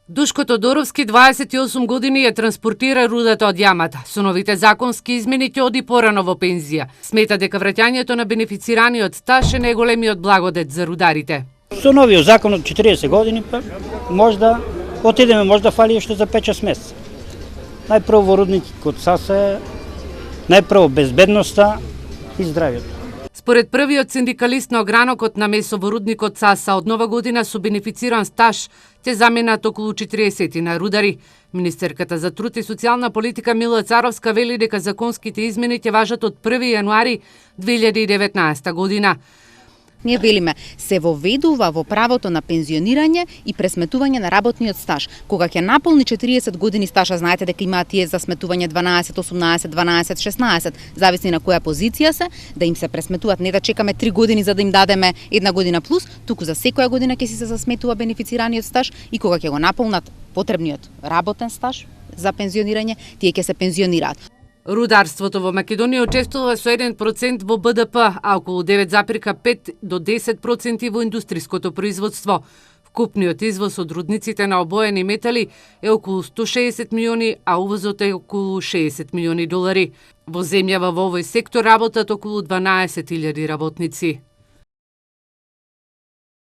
Душко Тодоровски 28 години ја транспортира рудата од јамата. Со новите законски измени ќе оди порано во пензија. Смета дека враќањето на бенефицираниот стаж е најголемиот благодет за рударите. Со новиот закон од 40 години можда отидеме, можда фали уште за 5-6 месеци. Најпрво во рудникот Саса, најпрво безбедноста и здравјето. Според првиот синдикалист на огранокот на месо во рудникот Саса, од нова година со бенефициран стаж ќе заменат околу 40 на рудари. Министерката за труд и социјална политика Мила Царовска вели дека законските измени ќе важат од 1 јануари 2019 година. Ние велиме, се воведува во правото на пензионирање и пресметување на работниот стаж. Кога ќе наполни 40 години стажа, знаете дека имаат тие за сметување 12, 18, 12, 16, зависи на која позиција се, да им се пресметуваат, не да чекаме 3 години за да им дадеме 1 година плюс, туку за секоја година ќе си се засметува бенефицираниот стаж и кога ќе го наполнат потребниот работен стаж за пензионирање, тие ќе се пензионираат. Рударството во Македонија учествува со 1% во БДП, а околу 9,5 до 10% во индустриското производство. Вкупниот извоз од рудниците на обоени метали е околу 160 милиони, а увозот е околу 60 милиони долари. Во земјава во овој сектор работат околу 12.000 работници.